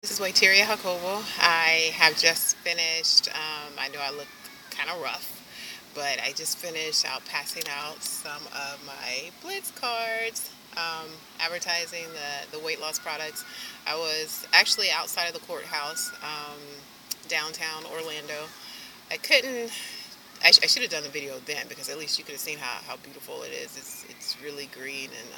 This is Jacobo. I have just finished. I know I look kind of rough, but I just finished out passing out some of my Blitz cards, advertising the weight loss products. I was actually outside of the courthouse, downtown Orlando. I couldn't. I should have done the video then because at least you could have seen how beautiful it is. It's really green and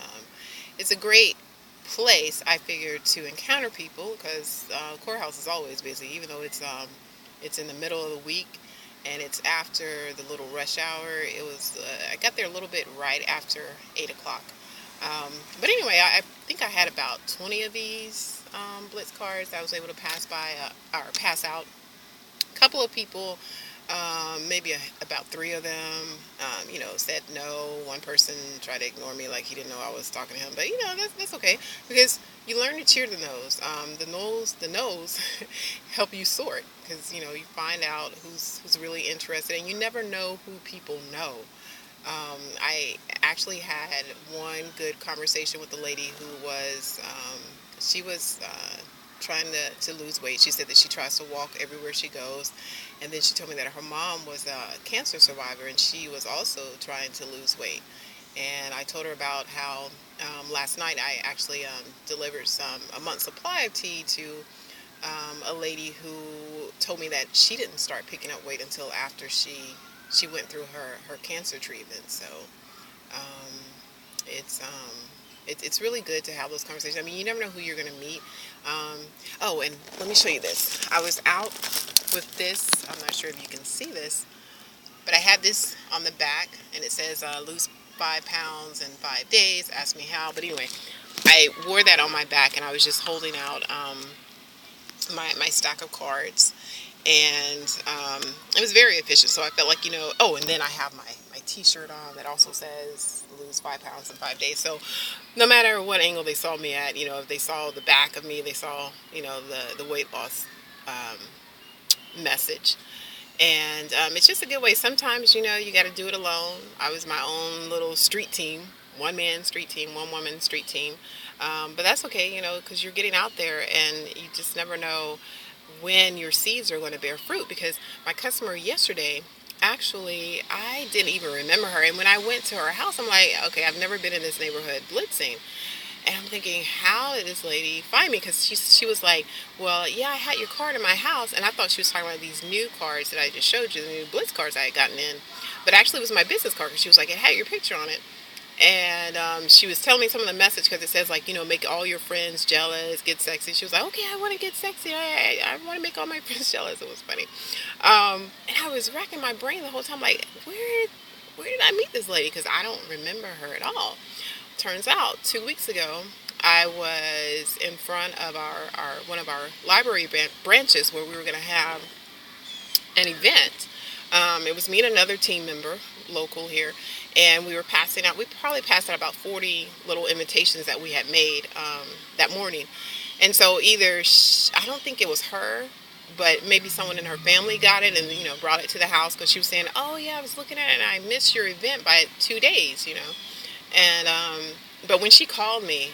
it's a great place, I figured, to encounter people because courthouse is always busy, even though it's in the middle of the week and it's after the little rush hour. It was I got there a little bit right after 8 o'clock. But anyway, I think I had about 20 of these Blitz cards that I was able to pass by or pass out. A couple of people, maybe about three of them, said no. One person tried to ignore me like he didn't know I was talking to him. But, that's okay because you learn to cheer the nose. The nose help you sort because, you find out who's really interested. And you never know who people know. I actually had one good conversation with a lady who she was trying to lose weight. She said that she tries to walk everywhere she goes. And then she told me that her mom was a cancer survivor and she was also trying to lose weight. And I told her about how last night I actually delivered a month's supply of tea to a lady who told me that she didn't start picking up weight until after she went through her cancer treatment. So um, it's it's really good to have those conversations. I mean, you never know who you're going to meet. Oh, and let me show you this. I was out with this. I'm not sure if you can see this, but I had this on the back, and it says lose 5 pounds in 5 days. Ask me how. But anyway, I wore that on my back, and I was just holding out my stack of cards, and it was very efficient. So I felt like, oh, and then I have my t-shirt on that also says lose 5 pounds in 5 days. So no matter what angle they saw me at, if they saw the back of me, they saw, the weight loss message. And it's just a good way. Sometimes, you got to do it alone. I was my own little street team, one man street team, one woman street team. But that's okay, because you're getting out there and you just never know when your seeds are going to bear fruit. Because my customer yesterday, actually, I didn't even remember her. And when I went to her house, I'm like, okay, I've never been in this neighborhood blitzing. And I'm thinking, how did this lady find me? Because she was like, well, yeah, I had your card in my house. And I thought she was talking about these new cards that I just showed you, the new Blitz cards I had gotten in. But actually, it was my business card because she was like, it had your picture on it. And she was telling me some of the message because it says, like, make all your friends jealous, get sexy. She was like, okay, I want to get sexy. I want to make all my friends jealous. It was funny. And I was racking my brain the whole time, like, where did I meet this lady? Because I don't remember her at all. Turns out 2 weeks ago, I was in front of our one of our library branches where we were going to have an event. It was me and another team member, local here, and we were passing out. We probably passed out about 40 little invitations that we had made that morning. And so I don't think it was her, but maybe someone in her family got it and brought it to the house because she was saying, "Oh yeah, I was looking at it and I missed your event by 2 days." And but when she called me,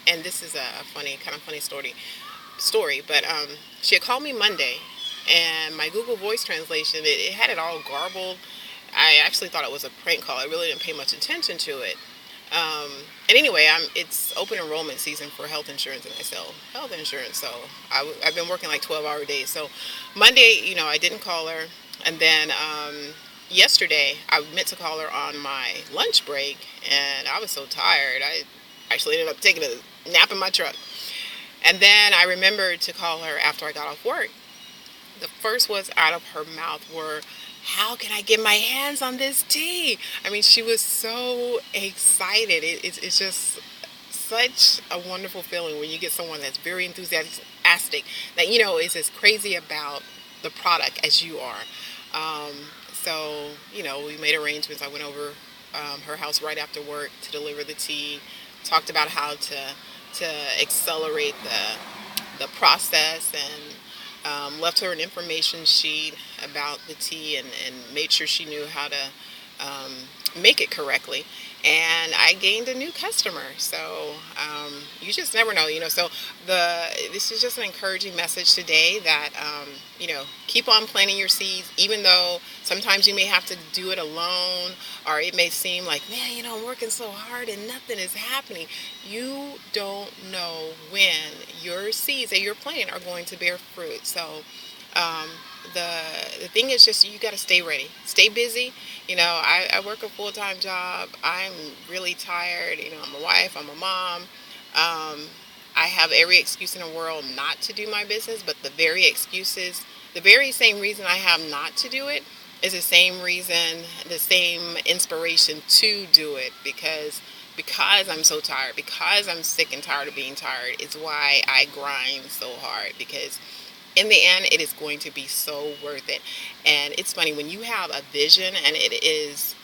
and this is a funny story, but she had called me Monday, and my Google Voice translation, it had it all garbled. I actually thought it was a prank call. I really didn't pay much attention to it. Um, and anyway, it's open enrollment season for health insurance, and I sell health insurance. So I've been working like 12-hour days. So Monday, I didn't call her. And then yesterday, I meant to call her on my lunch break, and I was so tired. I actually ended up taking a nap in my truck. And then I remembered to call her after I got off work. The first words out of her mouth were, how can I get my hands on this tea? I mean, she was so excited. It's just such a wonderful feeling when you get someone that's very enthusiastic, that, is as crazy about the product as you are. So, we made arrangements. I went over her house right after work to deliver the tea, talked about how to accelerate the process, and left her an information sheet about the tea and made sure she knew how to make it correctly. and I gained a new customer. So you just never know, So this is just an encouraging message today that keep on planting your seeds, even though sometimes you may have to do it alone, or it may seem like, man, I'm working so hard and nothing is happening. You don't know when your seeds that you're planting are going to bear fruit. So um, the thing is just you got to stay ready, stay busy. I work a full-time job. I'm really tired. I'm a wife, I'm a mom. I have every excuse in the world not to do my business, but the very same reason I have not to do it is the same reason, the same inspiration to do it, because I'm so tired, because I'm sick and tired of being tired. It's why I grind so hard, because in the end, it is going to be so worth it. And it's funny, when you have a vision and it is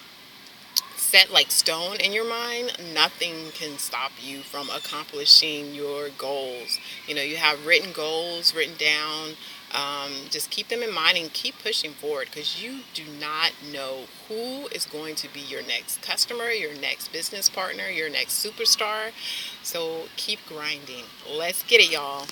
set like stone in your mind, nothing can stop you from accomplishing your goals. You have written goals written down. Just keep them in mind and keep pushing forward, because you do not know who is going to be your next customer, your next business partner, your next superstar. So keep grinding. Let's get it, y'all.